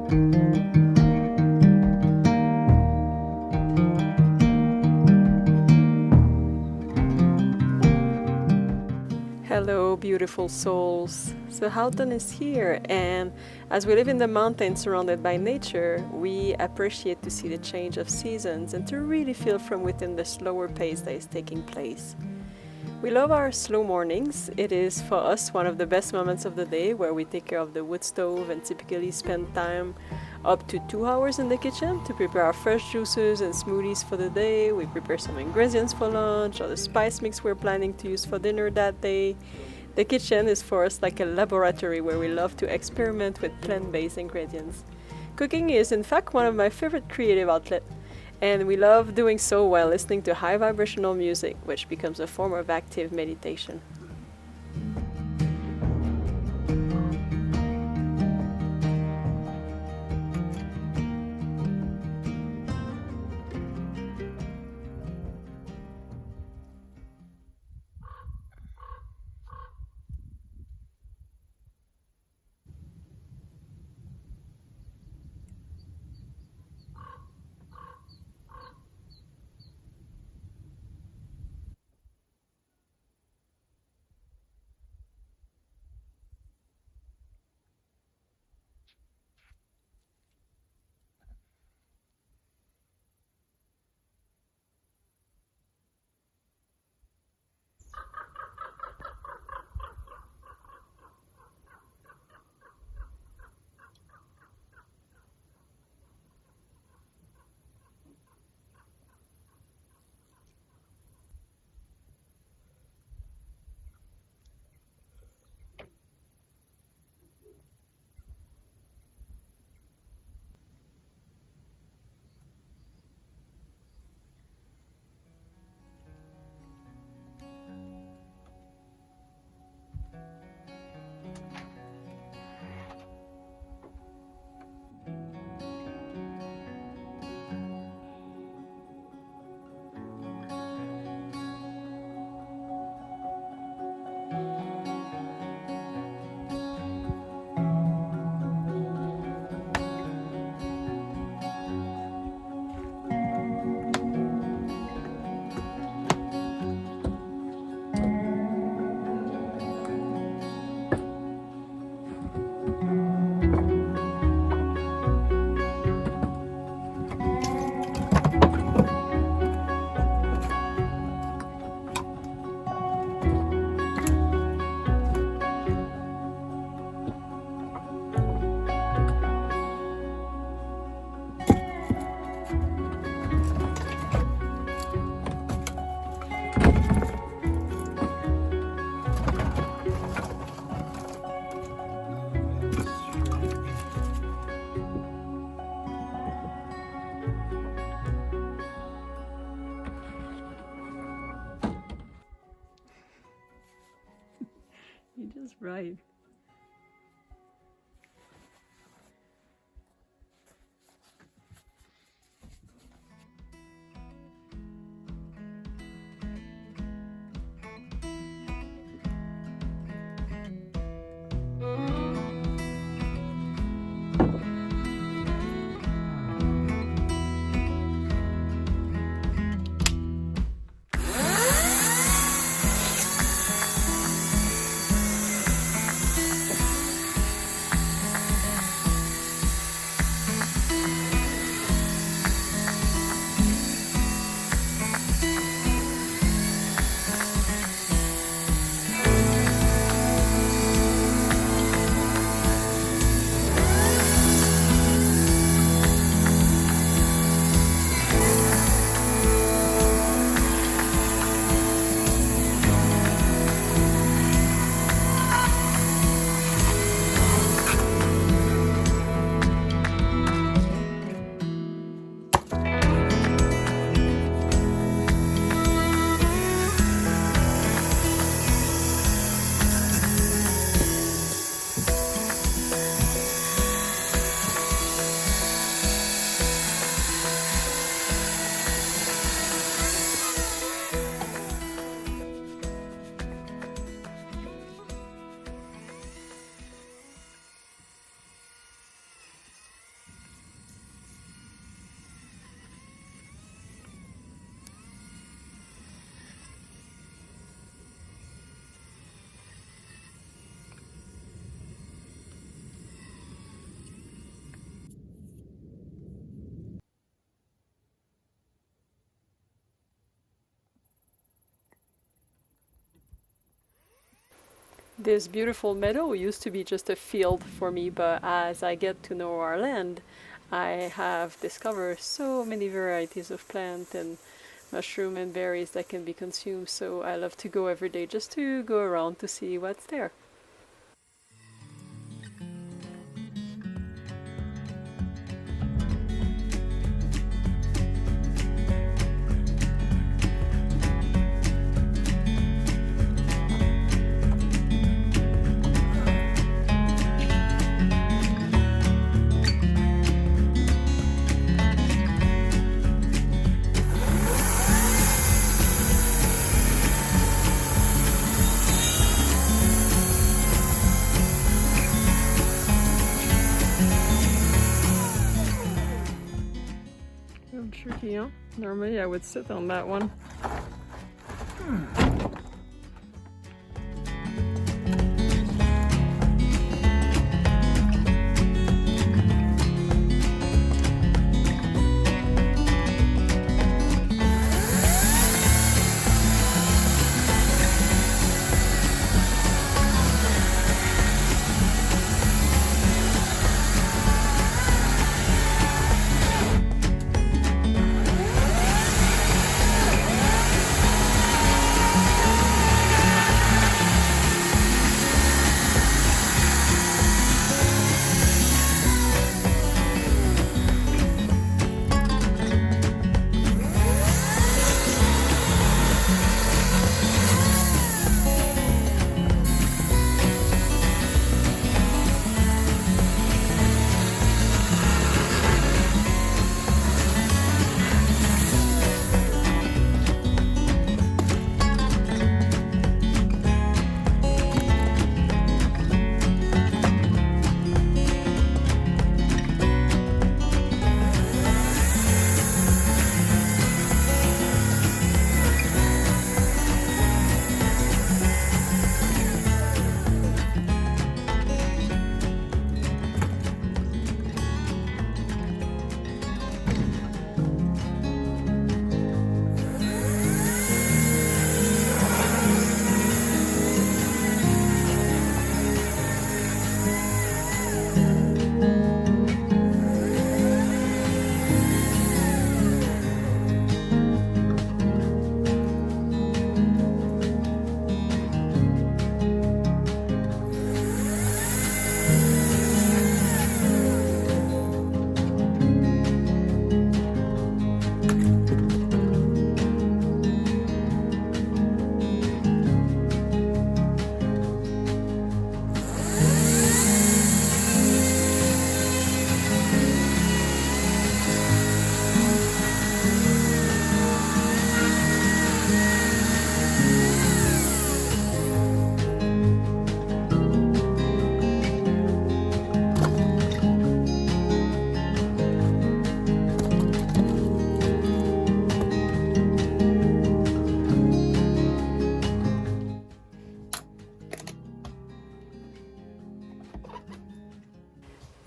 Hello, beautiful souls. So, Halton is here, and as we live in the mountains surrounded by nature, we appreciate to see the change of seasons and to really feel from within the slower pace that is taking place. We love our slow mornings. It is for us one of the best moments of the day where we take care of the wood stove and typically spend time up to 2 hours in the kitchen to prepare our fresh juices and smoothies for the day. We prepare some ingredients for lunch or the spice mix we're planning to use for dinner that day. The kitchen is for us like a laboratory where we love to experiment with plant-based ingredients. Cooking is in fact one of my favorite creative outlets, and we love doing so while listening to high vibrational music, which becomes a form of active meditation. You're just right. This beautiful meadow used to be just a field for me, but as I get to know our land, I have discovered so many varieties of plant and mushroom and berries that can be consumed, so I love to go every day just to go around to see what's there. Tricky, huh? Normally I would sit on that one.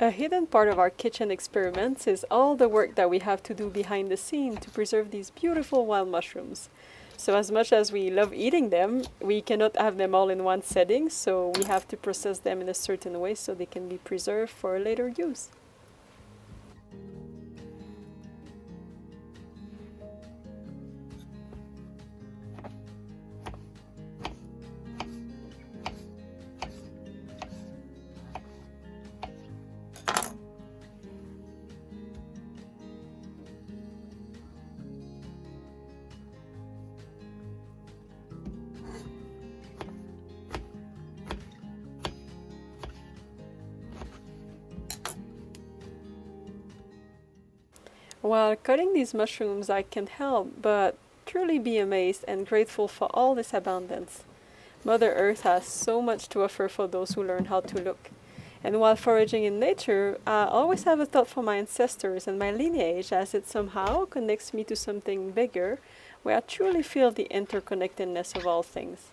A hidden part of our kitchen experiments is all the work that we have to do behind the scene to preserve these beautiful wild mushrooms. So as much as we love eating them, we cannot have them all in one setting, so we have to process them in a certain way so they can be preserved for later use. While cutting these mushrooms, I can't help but truly be amazed and grateful for all this abundance. Mother Earth has so much to offer for those who learn how to look. And while foraging in nature, I always have a thought for my ancestors and my lineage, as it somehow connects me to something bigger, where I truly feel the interconnectedness of all things.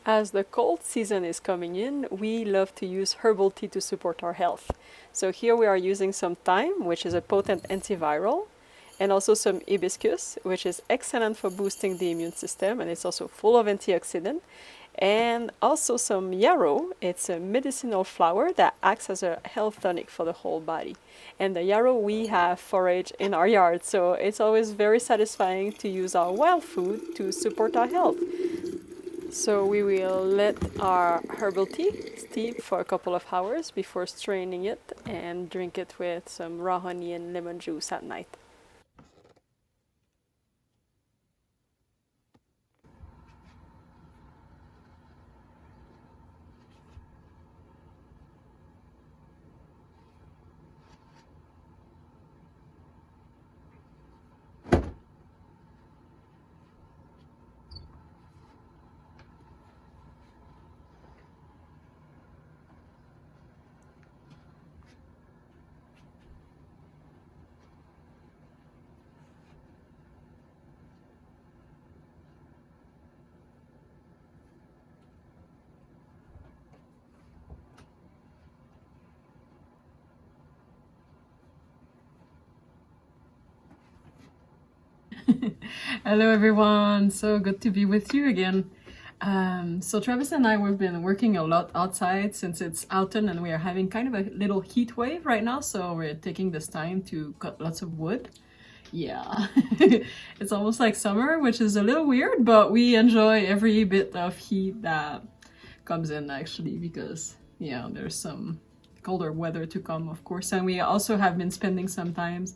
As the cold season is coming in, we love to use herbal tea to support our health. So here we are using some thyme, which is a potent antiviral, and also some hibiscus, which is excellent for boosting the immune system, and it's also full of antioxidant. And also some yarrow. It's a medicinal flower that acts as a health tonic for the whole body. And the yarrow we have forage in our yard, so it's always very satisfying to use our wild food to support our health. So we will let our herbal tea steep for a couple of hours before straining it and drink it with some raw honey and lemon juice at night. Hello everyone, so good to be with you again. So Travis and I, we've been working a lot outside since it's autumn and we are having kind of a little heat wave right now, so we're taking this time to cut lots of wood. Yeah, it's almost like summer, which is a little weird, but we enjoy every bit of heat that comes in actually, because yeah, there's some colder weather to come, of course. And we also have been spending some time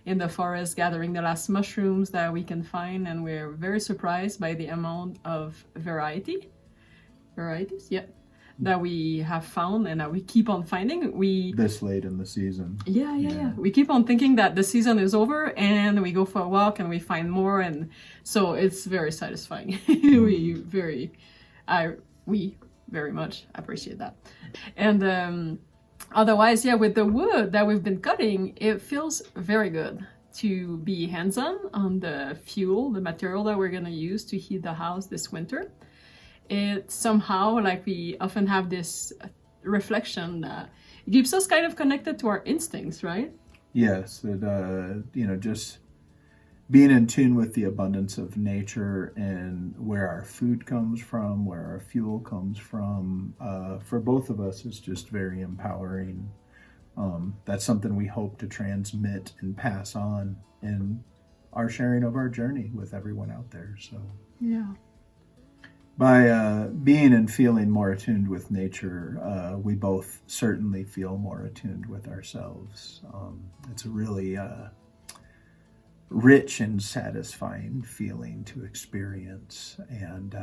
in the forest gathering the last mushrooms that we can find, and we're very surprised by the amount of varieties, that we have found and that we keep on finding. This late in the season. Yeah. We keep on thinking that the season is over and we go for a walk and we find more, and so it's very satisfying. we very much appreciate that. And otherwise, yeah, with the wood that we've been cutting, it feels very good to be hands-on on the fuel, the material that we're gonna use to heat the house this winter. It's somehow like we often have this reflection that it keeps us kind of connected to our instincts, right? Yes, it, just being in tune with the abundance of nature and where our food comes from, where our fuel comes from, for both of us is just very empowering. That's something we hope to transmit and pass on in our sharing of our journey with everyone out there. So yeah, by being and feeling more attuned with nature, we both certainly feel more attuned with ourselves. It's a really rich and satisfying feeling to experience, and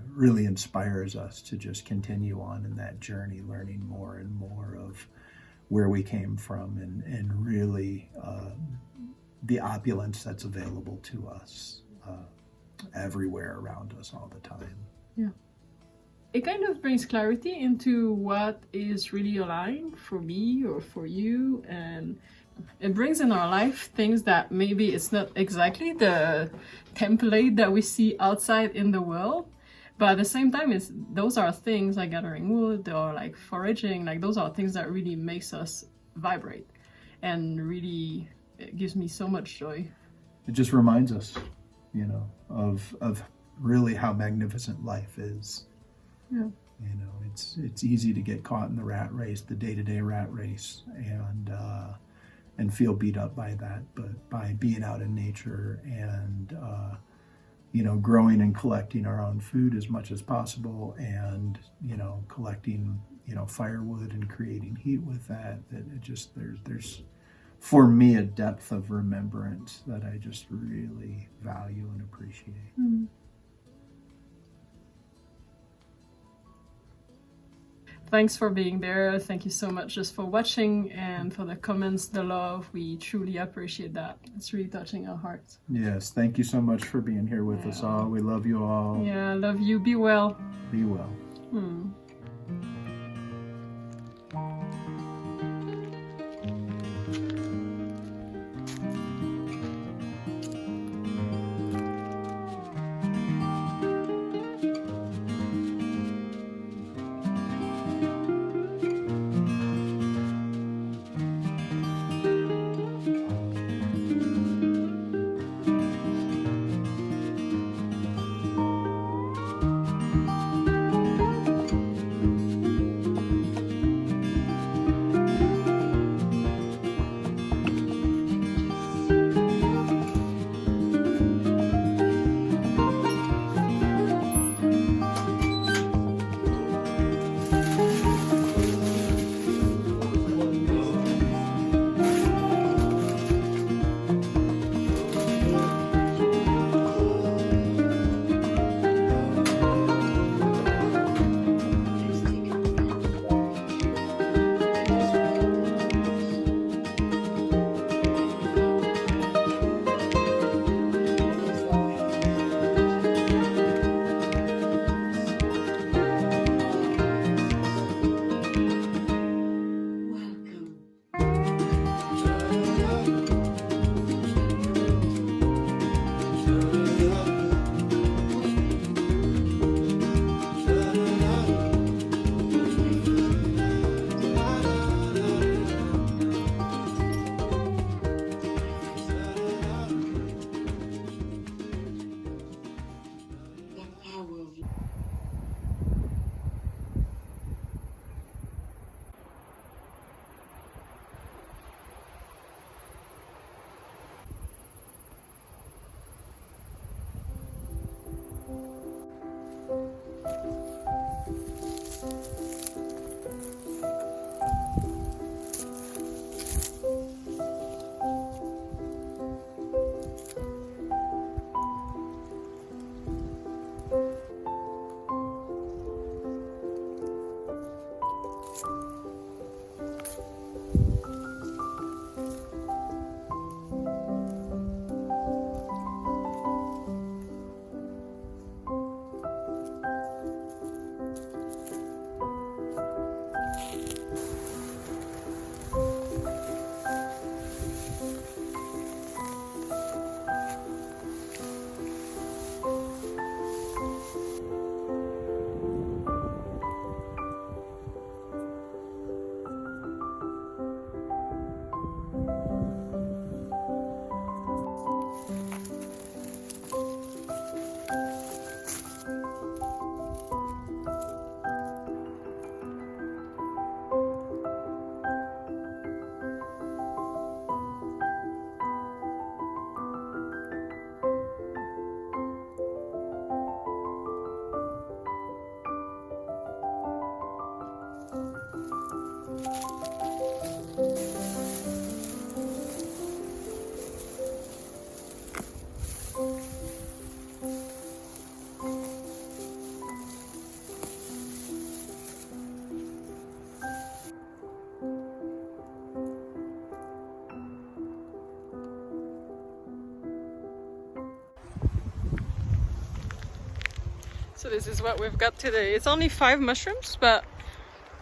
really inspires us to just continue on in that journey, learning more and more of where we came from, and really the opulence that's available to us everywhere around us all the time. Yeah. It kind of brings clarity into what is really aligned for me or for you, and it brings in our life things that maybe it's not exactly the template that we see outside in the world, but at the same time, those are things like gathering wood or like foraging, like those are things that really makes us vibrate, and really it gives me so much joy. It just reminds us, of really how magnificent life is. Yeah. It's easy to get caught in the rat race, the day-to-day rat race, and feel beat up by that. But by being out in nature and growing and collecting our own food as much as possible, and collecting firewood and creating heat with that it just there's for me a depth of remembrance that I just really value and appreciate. Mm. Thanks for being there. Thank you so much just for watching and for the comments, the love. We truly appreciate that. It's really touching our hearts. Yes, thank you so much for being here with us all. We love you all. Yeah, love you. Be well. Be well. So this is what we've got today. It's only 5 mushrooms, but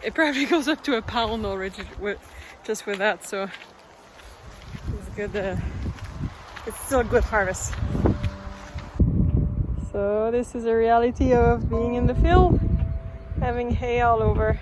it probably goes up to a pound already just with that. So it's good. It's still a good harvest. So this is a reality of being in the field, having hay all over.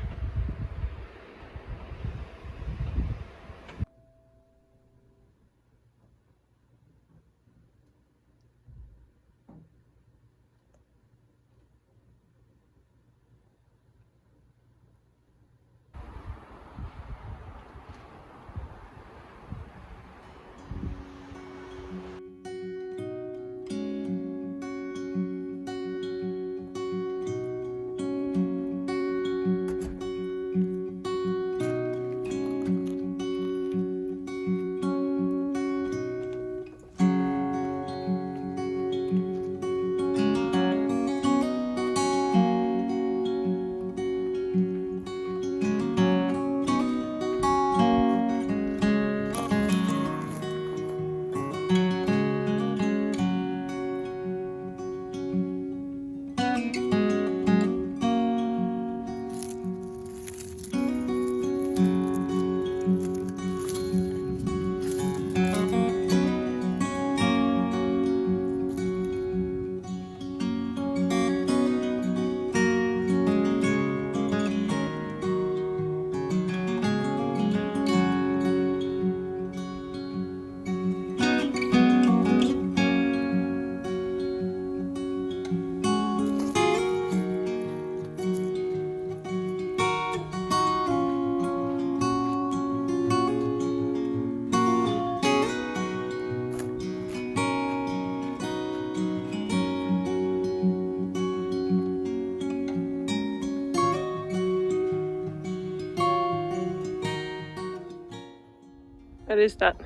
What is that?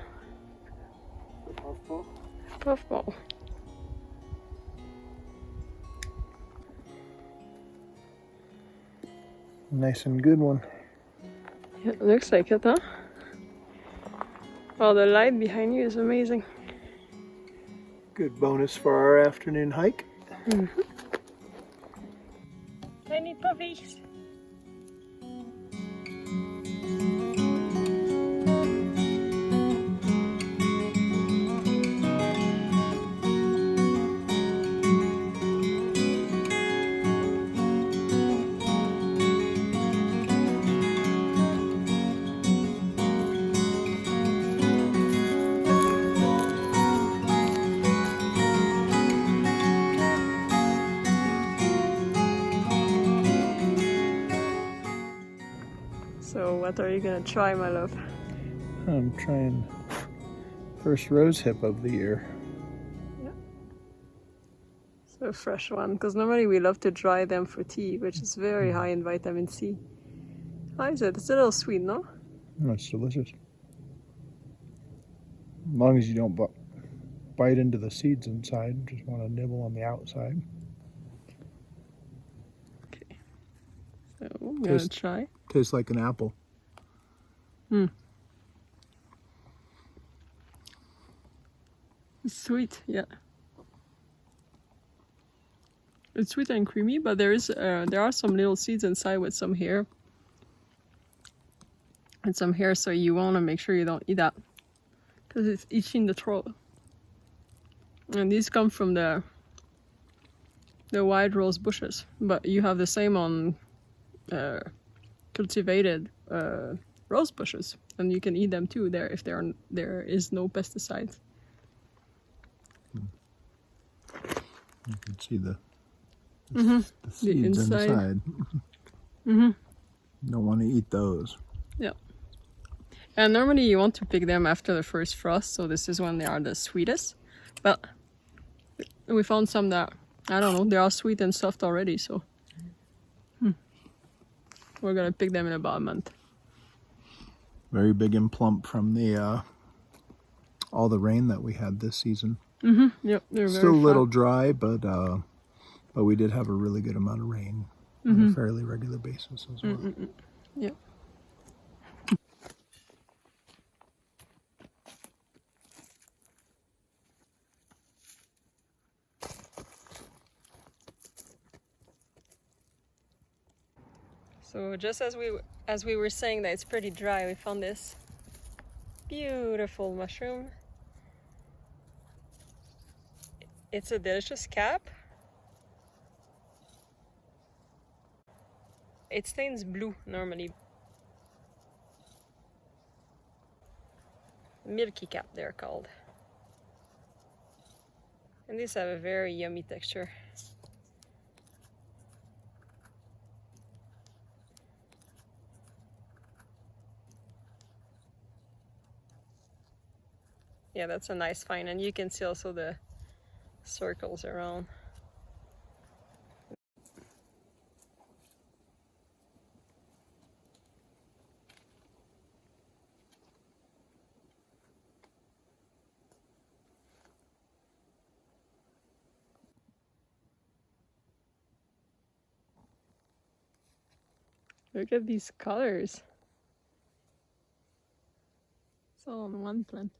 Puffball. Puffball. Nice and good one. Yeah, it looks like it, huh? Oh, the light behind you is amazing. Good bonus for our afternoon hike. Tiny puppies. So what are you gonna try, my love? I'm trying first rose hip of the year. So a fresh one, because normally we love to dry them for tea, which is very high in vitamin C. How is it? It's a little sweet, no? Oh, it's delicious. As long as you don't bite into the seeds inside, just want to nibble on the outside. Okay. So I'm gonna try. Tastes like an apple. It's sweet, yeah. It's sweet and creamy, but there are some little seeds inside with some hair. And some hair, so you want to make sure you don't eat that, because it's itching the throat. And these come from the wild rose bushes, but you have the same on cultivated rose bushes, and you can eat them too there if there is no pesticides. You can see the seeds The inside. Don't want to eat those. Yeah. And normally you want to pick them after the first frost, so this is when they are the sweetest. But we found some that, I don't know, they are sweet and soft already, so we're gonna pick them in about a month. Very big and plump from the all the rain that we had this season. Yep, they're very Still a little fat. dry, but we did have a really good amount of rain on a fairly regular basis as well. Yep. So just as we were saying that it's pretty dry, we found this beautiful mushroom. It's a delicious cap. It stains blue normally. Milky cap they're called. And these have a very yummy texture. Yeah, that's a nice find, and you can see also the circles around. Look at these colors. It's all on one plant.